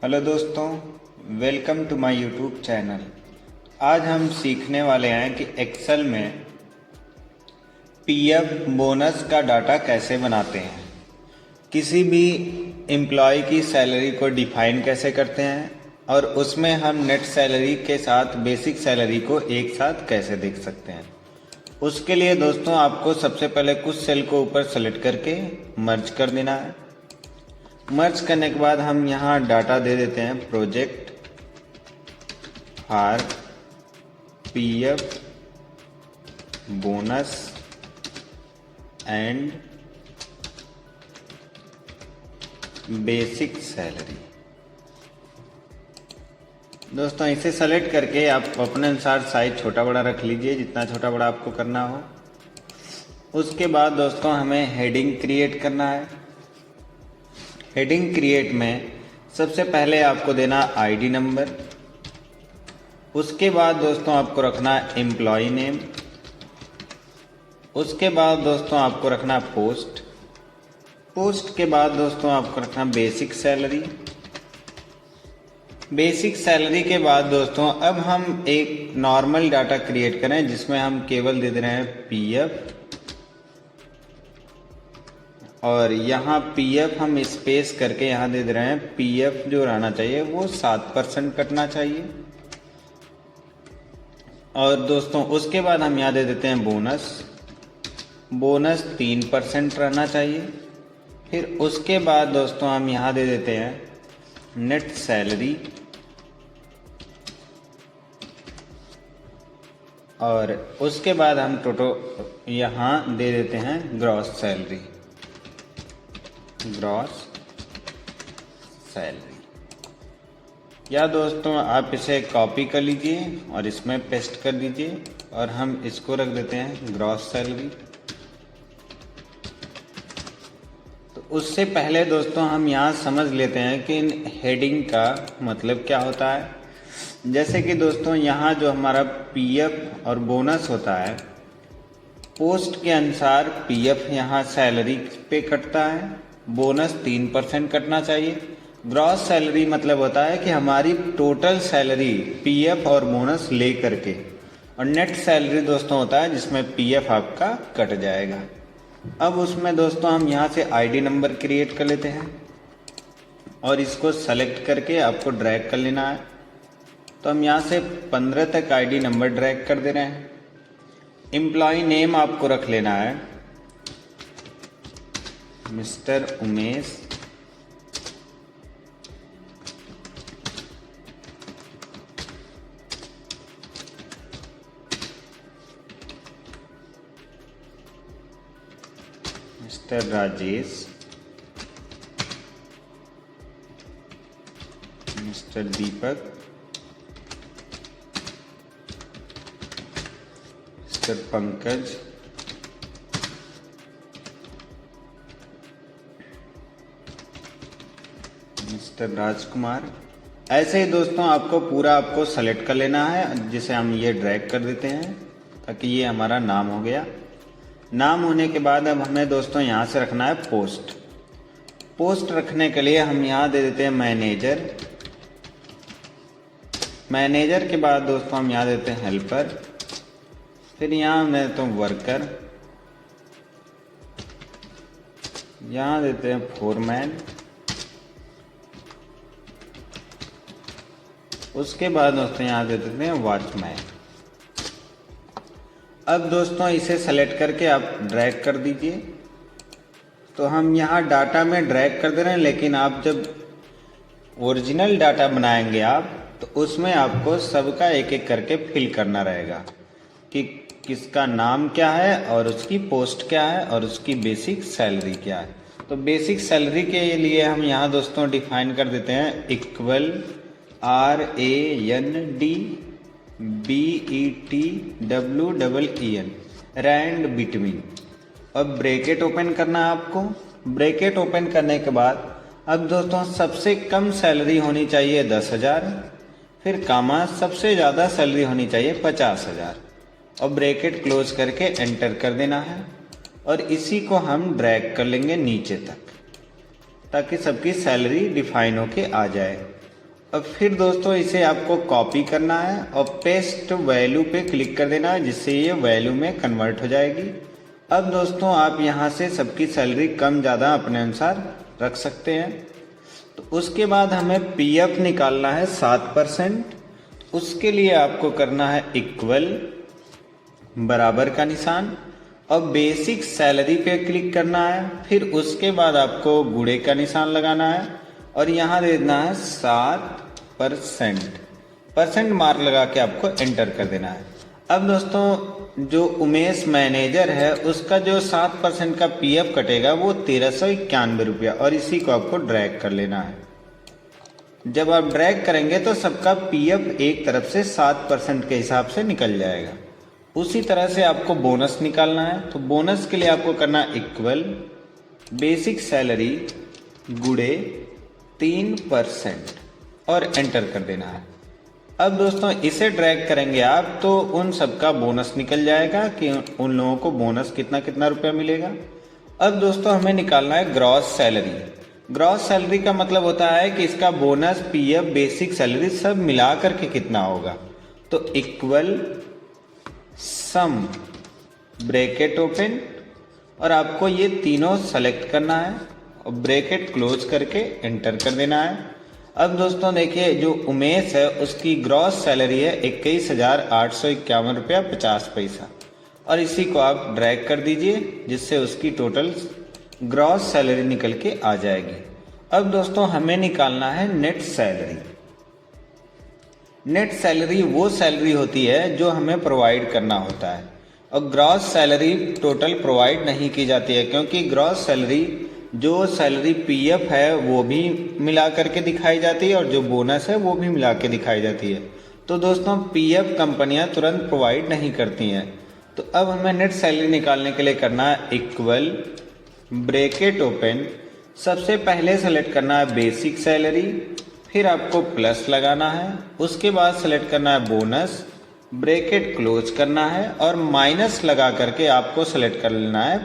Hello दोस्तों, welcome to my YouTube channel. आज हम सीखने वाले हैं कि एक्सेल में पीएफ बोनस का डाटा कैसे बनाते हैं, किसी भी एम्प्लॉय की सैलरी को डिफाइन कैसे करते हैं और उसमें हम नेट सैलरी के साथ बेसिक सैलरी को एक साथ कैसे देख सकते हैं। उसके लिए दोस्तों आपको सबसे पहले कुछ सेल को ऊपर सेलेक्ट करके मर्ज कर देना है। मर्ज करने के बाद हम यहाँ डाटा दे देते हैं project for PF bonus and basic salary. दोस्तों इसे सेलेक्ट करके आप अपने अनुसार साइज छोटा बड़ा रख लीजिए, जितना छोटा बड़ा आपको करना हो। उसके बाद दोस्तों हमें हेडिंग क्रिएट करना है। हेडिंग क्रिएट में सबसे पहले आपको देना आईडी नंबर। उसके बाद दोस्तों आपको रखना एम्प्लॉय नेम। उसके बाद दोस्तों आपको रखना पोस्ट। पोस्ट के बाद दोस्तों आपको रखना बेसिक सैलरी। बेसिक सैलरी के बाद दोस्तों अब हम एक नॉर्मल डाटा क्रिएट करें जिसमें हम केवल दे रहे हैं पीएफ, और यहाँ पीएफ हम स्पेस करके यहाँ दे रहे हैं पीएफ जो रहना चाहिए वो 7% कटना चाहिए। और दोस्तों उसके बाद हम यहाँ दे देते हैं बोनस। बोनस 3% रहना चाहिए। फिर उसके बाद दोस्तों हम यहाँ दे देते हैं नेट सैलरी, और उसके बाद हम टोटल यहाँ दे देते हैं ग्रॉस सैलरी, ग्रॉस सैलरी। या दोस्तों आप इसे कॉपी कर लीजिए और इसमें पेस्ट कर दीजिए और हम इसको रख देते हैं ग्रॉस सैलरी। तो उससे पहले दोस्तों हम यहाँ समझ लेते हैं कि इन हेडिंग का मतलब क्या होता है। जैसे कि दोस्तों यहाँ जो हमारा पीएफ और बोनस होता है, पोस्ट के अनुसार पीएफ यहाँ सैलरी पे कटता है, बोनस 3% कटना चाहिए। ग्रॉस सैलरी मतलब होता है कि हमारी टोटल सैलरी पीएफ और बोनस ले करके, और नेट सैलरी दोस्तों होता है जिसमें पीएफ आपका कट जाएगा। अब उसमें दोस्तों हम यहाँ से आईडी नंबर क्रिएट कर लेते हैं और इसको सेलेक्ट करके आपको ड्रैग कर लेना है। तो हम यहाँ से 15 तक आईडी नंबर ड्रैग कर दे रहे हैं। एम्प्लॉय नेम आपको रख लेना है mister Umesh. Mister Rajesh. Mister Deepak. Mister Pankaj. Mister Rajkumar. ऐसे ही दोस्तों आपको सेलेक्ट कर लेना है, जिसे हम ये ड्रैग कर देते हैं ताकि ये हमारा नाम हो गया। नाम होने के बाद अब हमें दोस्तों यहाँ से रखना है पोस्ट। पोस्ट रखने के लिए हम यहाँ दे देते हैं मैनेजर। मैनेजर के बाद दोस्तों हम यहाँ देते हैं हेल्पर। फिर यहाँ हम देते हैं वर्कर। यहाँ देते हैं फोरमैन। उसके बाद दोस्तों यहाँ दे देते हैं वॉचमैन। अब दोस्तों इसे सेलेक्ट करके आप ड्रैग कर दीजिए। तो हम यहाँ डाटा में ड्रैग कर दे रहे हैं, लेकिन आप जब ओरिजिनल डाटा बनाएंगे आप तो उसमें आपको सबका एक एक करके फिल करना रहेगा कि किसका नाम क्या है और उसकी पोस्ट क्या है और उसकी बेसिक सैलरी क्या है। तो बेसिक सैलरी के लिए हम यहाँ दोस्तों डिफाइन कर देते हैं इक्वल RANDBETWEEN, रैंड बिटवीन। अब ब्रैकेट ओपन करना है आपको। ब्रैकेट ओपन करने के बाद अब दोस्तों सबसे कम सैलरी होनी चाहिए 10,000, फिर कामा सबसे ज़्यादा सैलरी होनी चाहिए 50,000, और ब्रैकेट क्लोज करके एंटर कर देना है। और इसी को हम ड्रैग कर लेंगे नीचे तक ताकि सबकी सैलरी डिफाइन होके आ जाए। अब फिर दोस्तों इसे आपको कॉपी करना है और पेस्ट वैल्यू पे क्लिक कर देना है, जिससे ये वैल्यू में कन्वर्ट हो जाएगी। अब दोस्तों आप यहाँ से सबकी सैलरी कम ज़्यादा अपने अनुसार रख सकते हैं। तो उसके बाद हमें पीएफ निकालना है 7%। उसके लिए आपको करना है इक्वल बराबर का निशान और बेसिक सैलरी पे क्लिक करना है। फिर उसके बाद आपको गुणे का निशान लगाना है और यहाँ दे देना है 7%। परसेंट मार्क लगा के आपको एंटर कर देना है। अब दोस्तों जो उमेश मैनेजर है उसका जो 7% का पीएफ कटेगा वो 1391 रुपया, और इसी को आपको ड्रैग कर लेना है। जब आप ड्रैग करेंगे तो सबका पीएफ एक तरफ से 7% के हिसाब से निकल जाएगा। उसी तरह से आपको बोनस निकालना है। तो बोनस के लिए आपको करना इक्वल बेसिक सैलरी गुणे 3% और एंटर कर देना है। अब दोस्तों इसे ड्रैग करेंगे आप तो उन सबका बोनस निकल जाएगा कि उन लोगों को बोनस कितना कितना रुपया मिलेगा। अब दोस्तों हमें निकालना है ग्रॉस सैलरी। ग्रॉस सैलरी का मतलब होता है कि इसका बोनस पीएफ बेसिक सैलरी सब मिला करके कितना होगा। तो इक्वल सम ब्रैकेट ओपन और आपको ये तीनों सेलेक्ट करना है और ब्रैकेट क्लोज करके एंटर कर देना है। अब दोस्तों देखिए जो उमेश है उसकी ग्रॉस सैलरी है 21,851 रुपया 50 पैसा, और इसी को आप ड्रैग कर दीजिए जिससे उसकी टोटल ग्रॉस सैलरी निकल के आ जाएगी। अब दोस्तों हमें निकालना है नेट सैलरी। नेट सैलरी वो सैलरी होती है जो हमें प्रोवाइड करना होता है, और ग्रॉस सैलरी टोटल प्रोवाइड नहीं की जाती है, क्योंकि ग्रॉस सैलरी जो सैलरी पीएफ है वो भी मिला करके दिखाई जाती है और जो बोनस है वो भी मिला के दिखाई जाती है। तो दोस्तों पीएफ कंपनियां तुरंत प्रोवाइड नहीं करती हैं। तो अब हमें नेट सैलरी निकालने के लिए करना है इक्वल ब्रैकेट ओपन। सबसे पहले सेलेक्ट करना है बेसिक सैलरी, फिर आपको प्लस लगाना है, उसके बाद सेलेक्ट करना है बोनस, ब्रैकेट क्लोज करना है और माइनस लगा करके आपको सेलेक्ट कर लेना है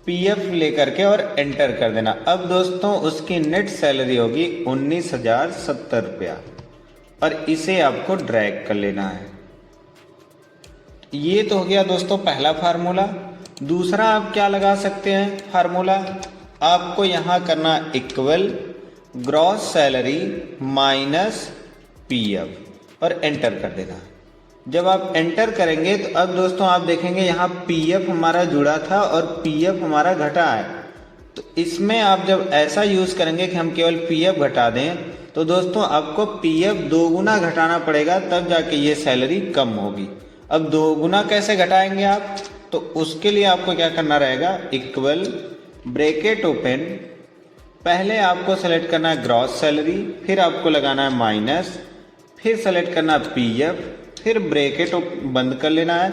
पीएफ लेकर के और एंटर कर देना। अब दोस्तों उसकी नेट सैलरी होगी 19,070 रुपया, और इसे आपको ड्रैग कर लेना है। ये तो हो गया दोस्तों पहला फार्मूला। दूसरा आप क्या लगा सकते हैं फार्मूला, आपको यहाँ करना equal gross salary minus PF और एंटर कर देना। जब आप एंटर करेंगे तो अब दोस्तों आप देखेंगे यहाँ पीएफ हमारा जुड़ा था और पीएफ हमारा घटा है। तो इसमें आप जब ऐसा यूज करेंगे कि हम केवल पीएफ घटा दें तो दोस्तों आपको पीएफ 2 गुना घटाना पड़ेगा, तब जाके ये सैलरी कम होगी। अब 2 गुना कैसे घटाएंगे आप, तो उसके लिए आपको क्या करना रहेगा, इक्वल ब्रैकेट ओपन, पहले आपको सेलेक्ट करना है ग्रॉस सैलरी, फिर आपको लगाना है माइनस, फिर सेलेक्ट करना है पीएफ, फिर ब्रैकेट बंद कर लेना है,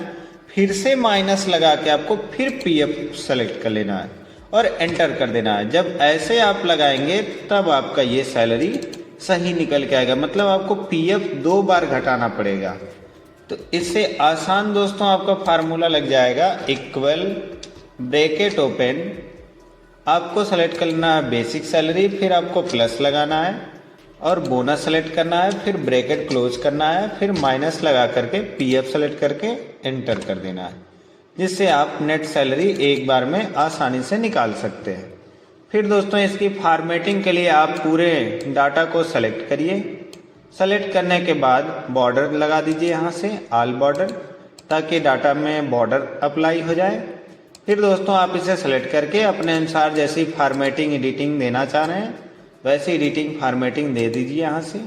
फिर से माइनस लगा के आपको फिर पीएफ सेलेक्ट कर लेना है और एंटर कर देना है। जब ऐसे आप लगाएंगे तब आपका ये सैलरी सही निकल के आएगा, मतलब आपको पीएफ 2 बार घटाना पड़ेगा। तो इससे आसान दोस्तों आपका फार्मूला लग जाएगा इक्वल ब्रैकेट ओपन, आपको सेलेक्ट करना है बेसिक सैलरी, फिर आपको प्लस लगाना है और बोनस सेलेक्ट करना है, फिर ब्रैकेट क्लोज करना है, फिर माइनस लगा करके पीएफ सेलेक्ट करके एंटर कर देना है, जिससे आप नेट सैलरी एक बार में आसानी से निकाल सकते हैं। फिर दोस्तों इसकी फॉर्मेटिंग के लिए आप पूरे डाटा को सेलेक्ट करिए। सेलेक्ट करने के बाद बॉर्डर लगा दीजिए यहाँ से ऑल बॉर्डर, ताकि डाटा में बॉर्डर अप्लाई हो जाए। फिर दोस्तों आप इसे सेलेक्ट करके अपने अनुसार जैसी फॉर्मेटिंग एडिटिंग देना चाह रहे हैं वैसे एडिटिंग फॉर्मेटिंग दे दीजिए यहाँ से।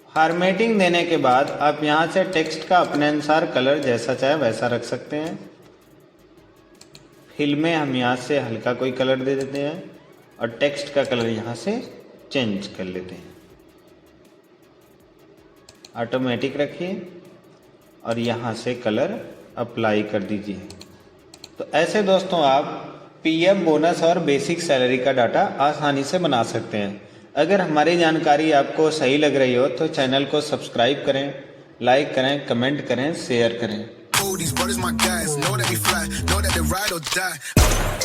फॉर्मेटिंग देने के बाद आप यहाँ से टेक्स्ट का अपने अनुसार कलर जैसा चाहे वैसा रख सकते हैं। फिल में हम यहाँ से हल्का कोई कलर दे देते हैं और टेक्स्ट का कलर यहाँ से चेंज कर लेते हैं। ऑटोमेटिक रखिए और यहाँ से कलर अप्लाई कर दीजिए। तो ऐसे दोस्तों आप पीएफ, बोनस और बेसिक सैलरी का डाटा आसानी से बना सकते हैं। अगर हमारी जानकारी आपको सही लग रही हो तो चैनल को सब्सक्राइब करें, लाइक करें, कमेंट करें, शेयर करें।